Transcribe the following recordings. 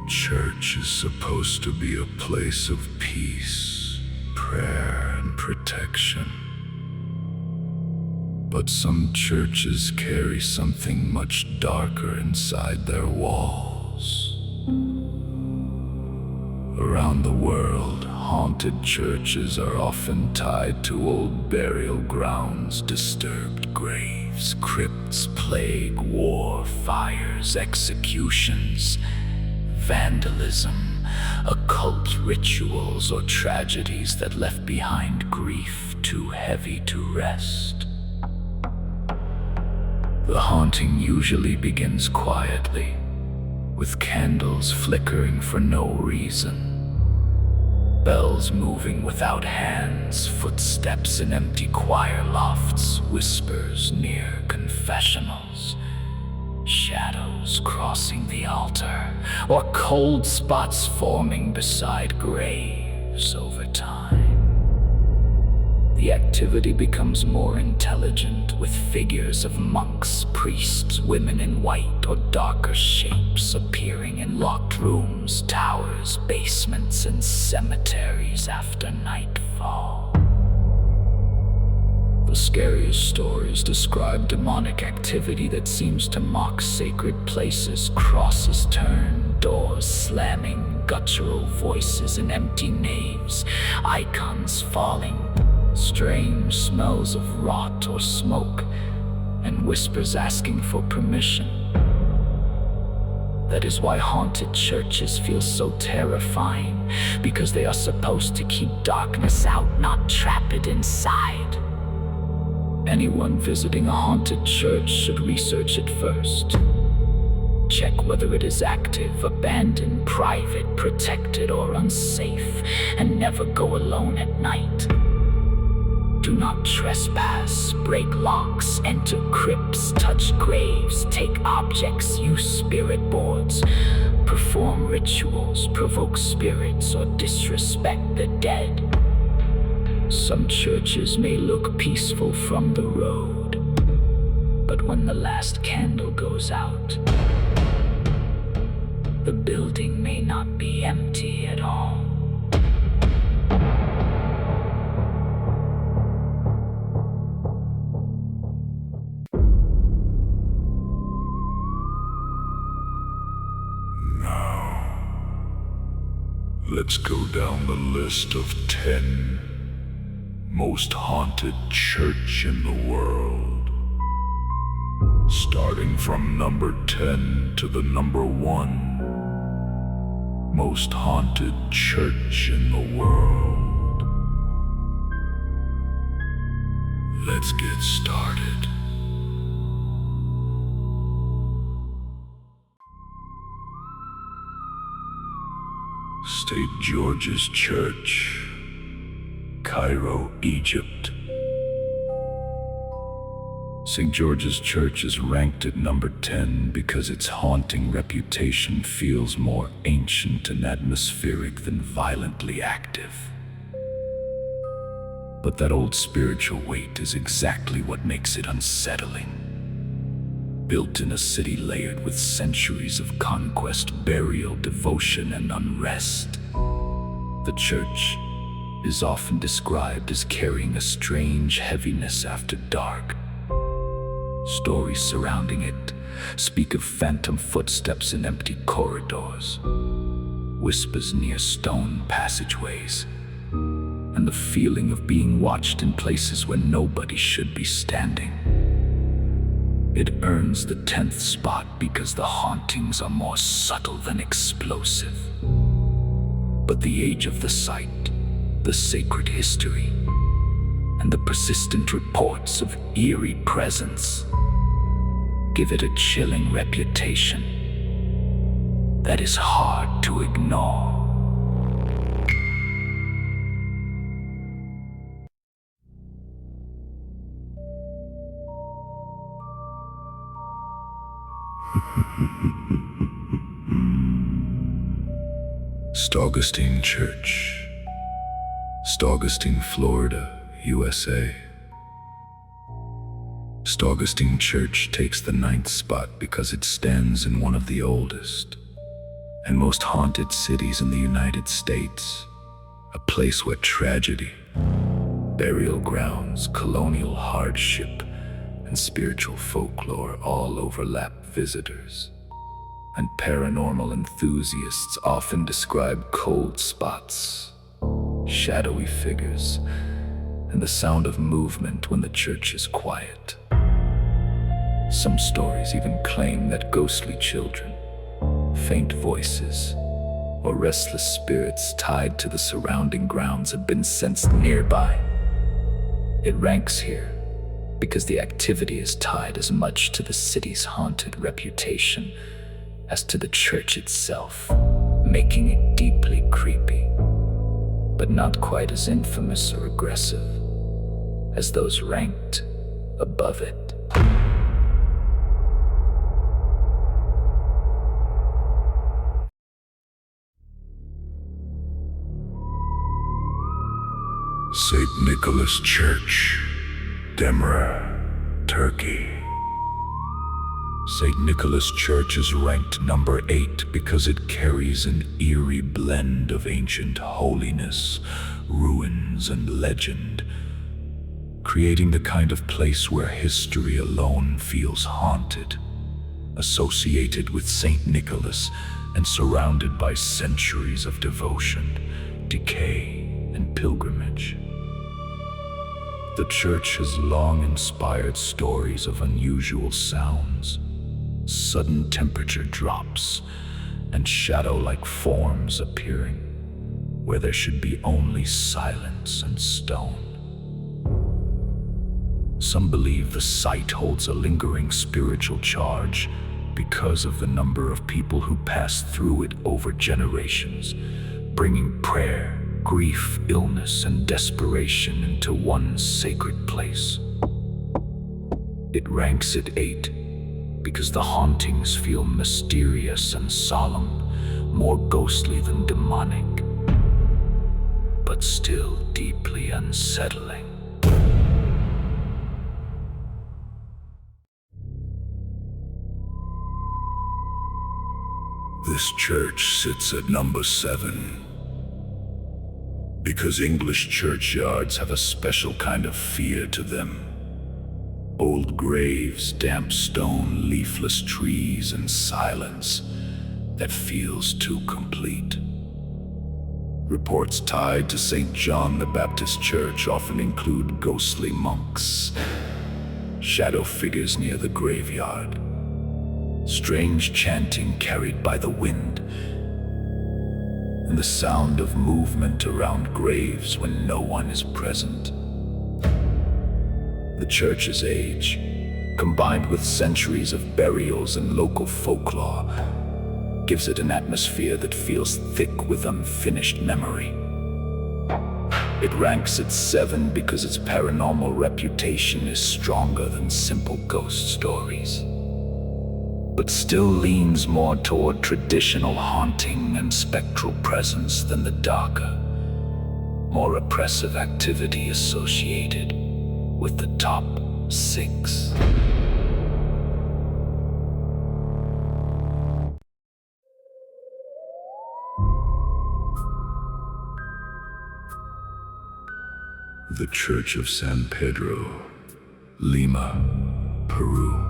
Church is supposed to be a place of peace, prayer, and protection. But some churches carry something much darker inside their walls. Around the world, haunted churches are often tied to old burial grounds, disturbed graves, crypts, plague, war, fires, executions, vandalism, occult rituals, or tragedies that left behind grief too heavy to rest. The haunting usually begins quietly, with candles flickering for no reason, bells moving without hands, footsteps in empty choir lofts, whispers near confessionals, shadows crossing the altar, or cold spots forming beside graves. Over time, the activity becomes more intelligent, with figures of monks, priests, women in white, or darker shapes appearing in locked rooms, towers, basements, and cemeteries after nightfall. The scariest stories describe demonic activity that seems to mock sacred places: crosses turned, doors slamming, guttural voices in empty naves, icons falling, strange smells of rot or smoke, and whispers asking for permission. That is why haunted churches feel so terrifying, because they are supposed to keep darkness out, not trap it inside. Anyone visiting a haunted church should research it first. Check whether it is active, abandoned, private, protected, or unsafe, and never go alone at night. Do not trespass, break locks, enter crypts, touch graves, take objects, use spirit boards, perform rituals, provoke spirits, or disrespect the dead. Some churches may look peaceful from the road, but when the last candle goes out, the building may not be empty at all. Let's go down the list of 10 most haunted church in the world. Starting from number 10 to the number 1 most haunted church in the world. Let's get started. St. George's Church, Cairo, Egypt. St. George's Church is ranked at number 10 because its haunting reputation feels more ancient and atmospheric than violently active. But that old spiritual weight is exactly what makes it unsettling. Built in a city layered with centuries of conquest, burial, devotion, and unrest, the church is often described as carrying a strange heaviness after dark. Stories surrounding it speak of phantom footsteps in empty corridors, whispers near stone passageways, and the feeling of being watched in places where nobody should be standing. It earns the 10th spot because the hauntings are more subtle than explosive. But the age of the site, the sacred history, and the persistent reports of eerie presence give it a chilling reputation that is hard to ignore. St. Augustine Church, St. Augustine, Florida, USA. St. Augustine Church takes the 9th spot because it stands in one of the oldest, and most haunted cities in the United States, a place where tragedy, burial grounds, colonial hardship, and spiritual folklore all overlap visitors. And paranormal enthusiasts often describe cold spots, shadowy figures, and the sound of movement when the church is quiet. Some stories even claim that ghostly children, faint voices, or restless spirits tied to the surrounding grounds have been sensed nearby. It ranks here because the activity is tied as much to the city's haunted reputation as to the church itself, making it deeply creepy, but not quite as infamous or aggressive as those ranked above it. St. Nicholas Church, Demre, Turkey. St. Nicholas Church is ranked number 8 because it carries an eerie blend of ancient holiness, ruins, and legend, creating the kind of place where history alone feels haunted, associated with St. Nicholas and surrounded by centuries of devotion, decay, and pilgrimage. The church has long inspired stories of unusual sounds, sudden temperature drops, and shadow-like forms appearing where there should be only silence and stone. Some believe the site holds a lingering spiritual charge because of the number of people who passed through it over generations, bringing prayer, grief, illness, and desperation into one sacred place. It ranks at 8 because the hauntings feel mysterious and solemn, more ghostly than demonic, but still deeply unsettling. This church sits at number 7. Because English churchyards have a special kind of fear to them. Old graves, damp stone, leafless trees, and silence that feels too complete. Reports tied to St. John the Baptist Church often include ghostly monks, shadow figures near the graveyard, strange chanting carried by the wind, and the sound of movement around graves when no one is present. The church's age, combined with centuries of burials and local folklore, gives it an atmosphere that feels thick with unfinished memory. It ranks at 7 because its paranormal reputation is stronger than simple ghost stories, but still leans more toward traditional haunting and spectral presence than the darker, more oppressive activity associated with the top 6. The Church of San Pedro, Lima, Peru.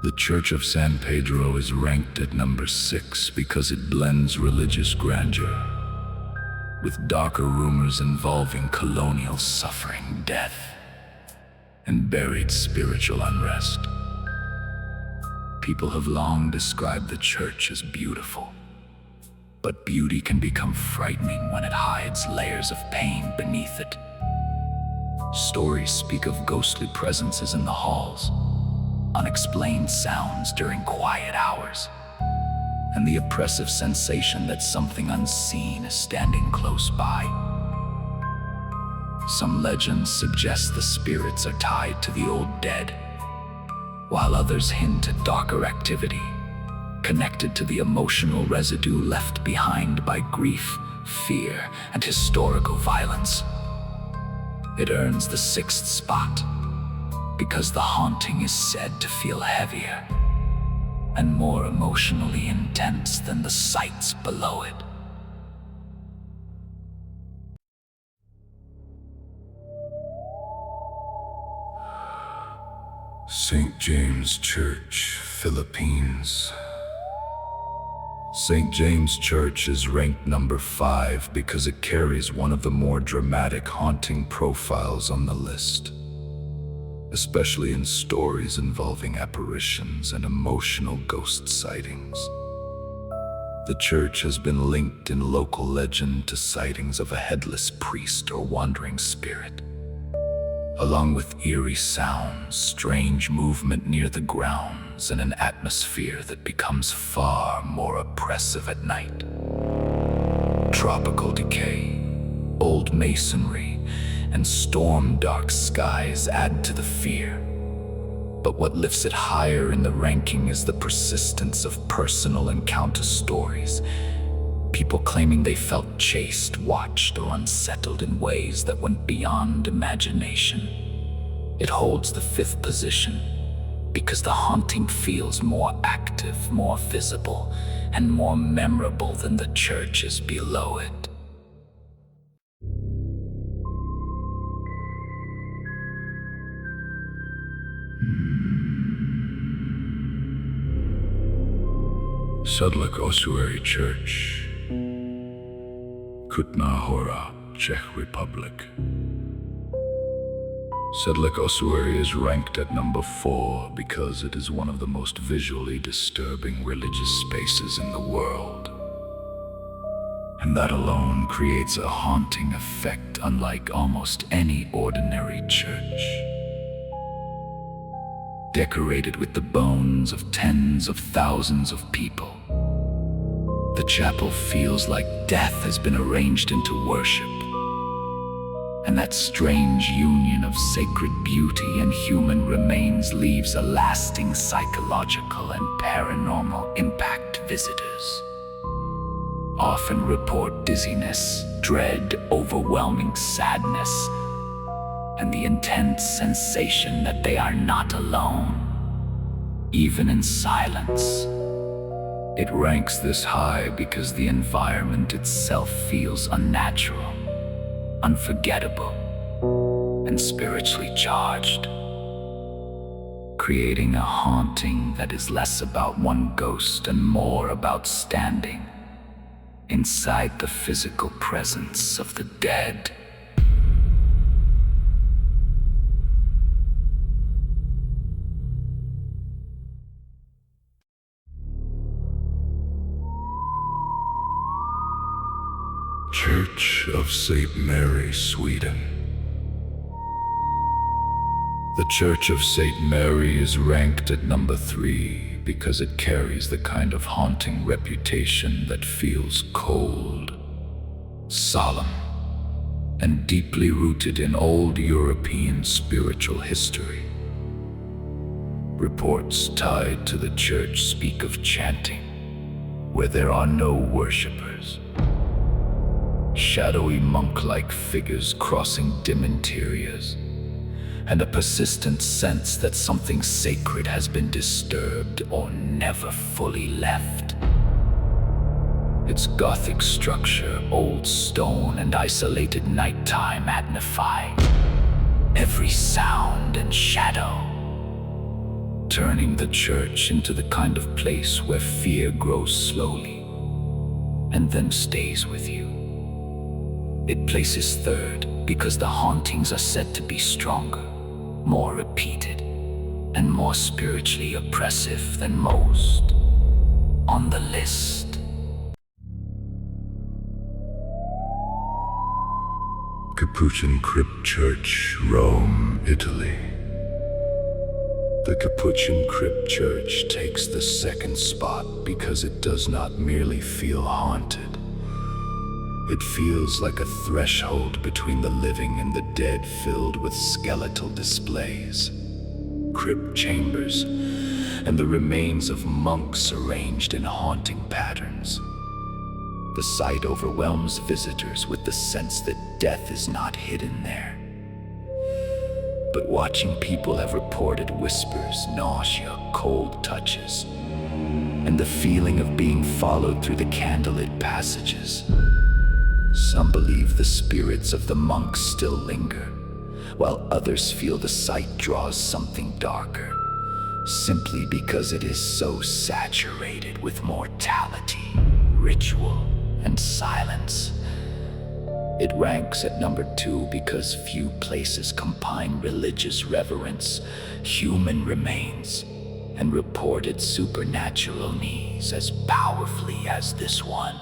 The Church of San Pedro is ranked at number 6 because it blends religious grandeur with darker rumors involving colonial suffering, death, and buried spiritual unrest. People have long described the church as beautiful, but beauty can become frightening when it hides layers of pain beneath it. Stories speak of ghostly presences in the halls, unexplained sounds during quiet hours, and the oppressive sensation that something unseen is standing close by. Some legends suggest the spirits are tied to the old dead, while others hint at darker activity, connected to the emotional residue left behind by grief, fear, and historical violence. It earns the 6th spot because the haunting is said to feel heavier and more emotionally intense than the sights below it. St. James Church, Philippines. St. James Church is ranked number 5 because it carries one of the more dramatic haunting profiles on the list, especially in stories involving apparitions and emotional ghost sightings. The church has been linked in local legend to sightings of a headless priest or wandering spirit, along with eerie sounds, strange movement near the grounds, and an atmosphere that becomes far more oppressive at night. Tropical decay, old masonry, and storm-dark skies add to the fear. But what lifts it higher in the ranking is the persistence of personal encounter stories. People claiming they felt chased, watched, or unsettled in ways that went beyond imagination. It holds the 5th position because the haunting feels more active, more visible, and more memorable than the churches below it. Sedlec Ossuary Church, Kutná Hora, Czech Republic. Sedlec Ossuary is ranked at number 4 because it is one of the most visually disturbing religious spaces in the world. And that alone creates a haunting effect unlike almost any ordinary church. Decorated with the bones of tens of thousands of people, the chapel feels like death has been arranged into worship. And that strange union of sacred beauty and human remains leaves a lasting psychological and paranormal impact. Visitors often report dizziness, dread, overwhelming sadness, and the intense sensation that they are not alone, even in silence. It ranks this high because the environment itself feels unnatural, unforgettable, and spiritually charged, creating a haunting that is less about one ghost and more about standing inside the physical presence of the dead. Church of St. Mary, Sweden. The Church of St. Mary is ranked at number 3 because it carries the kind of haunting reputation that feels cold, solemn, and deeply rooted in old European spiritual history. Reports tied to the church speak of chanting, where there are no worshippers. Shadowy monk-like figures crossing dim interiors, and a persistent sense that something sacred has been disturbed or never fully left. Its Gothic structure, old stone, and isolated nighttime magnify every sound and shadow, turning the church into the kind of place where fear grows slowly and then stays with you. It places 3rd because the hauntings are said to be stronger, more repeated, and more spiritually oppressive than most on the list. Capuchin Crypt Church, Rome, Italy. The Capuchin Crypt Church takes the 2nd spot because it does not merely feel haunted. It feels like a threshold between the living and the dead, filled with skeletal displays, crypt chambers, and the remains of monks arranged in haunting patterns. The sight overwhelms visitors with the sense that death is not hidden there. But watching people have reported whispers, nausea, cold touches, and the feeling of being followed through the candlelit passages. Some believe the spirits of the monks still linger, while others feel the sight draws something darker, simply because it is so saturated with mortality, ritual, and silence. It ranks at number 2 because few places combine religious reverence, human remains, and reported supernatural needs as powerfully as this one.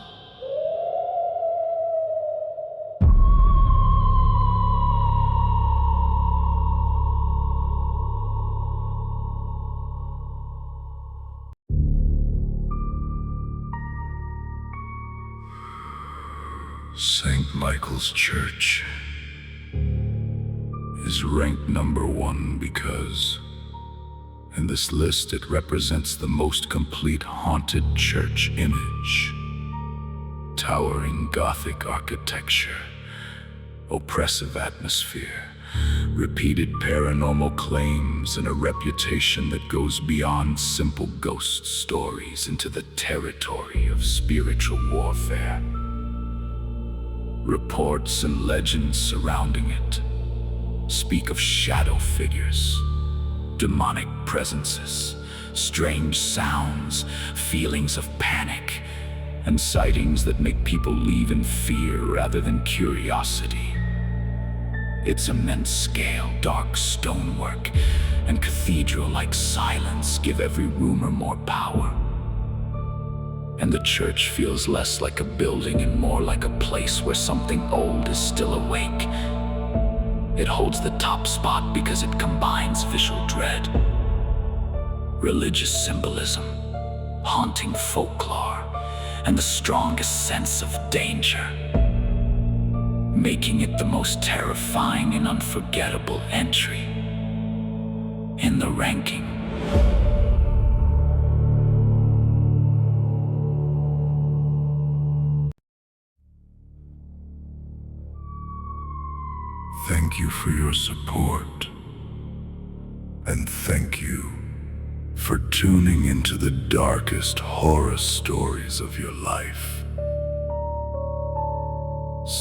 St. Michael's Church is ranked number 1 because in this list it represents the most complete haunted church image. Towering Gothic architecture, oppressive atmosphere, repeated paranormal claims, and a reputation that goes beyond simple ghost stories into the territory of spiritual warfare. Reports and legends surrounding it speak of shadow figures, demonic presences, strange sounds, feelings of panic, and sightings that make people leave in fear rather than curiosity. Its immense scale, dark stonework, and cathedral-like silence give every rumor more power. And the church feels less like a building and more like a place where something old is still awake. It holds the top spot because it combines visual dread, religious symbolism, haunting folklore, and the strongest sense of danger, making it the most terrifying and unforgettable entry in the ranking. Thank you for your support, and thank you for tuning into the darkest horror stories of your life.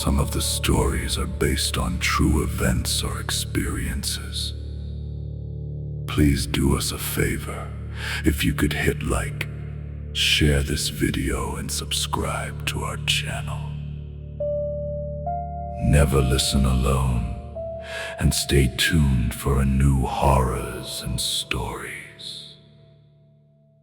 Some of the stories are based on true events or experiences. Please do us a favor. If you could hit like, share this video, and subscribe to our channel. Never listen alone, and stay tuned for a new horrors and stories.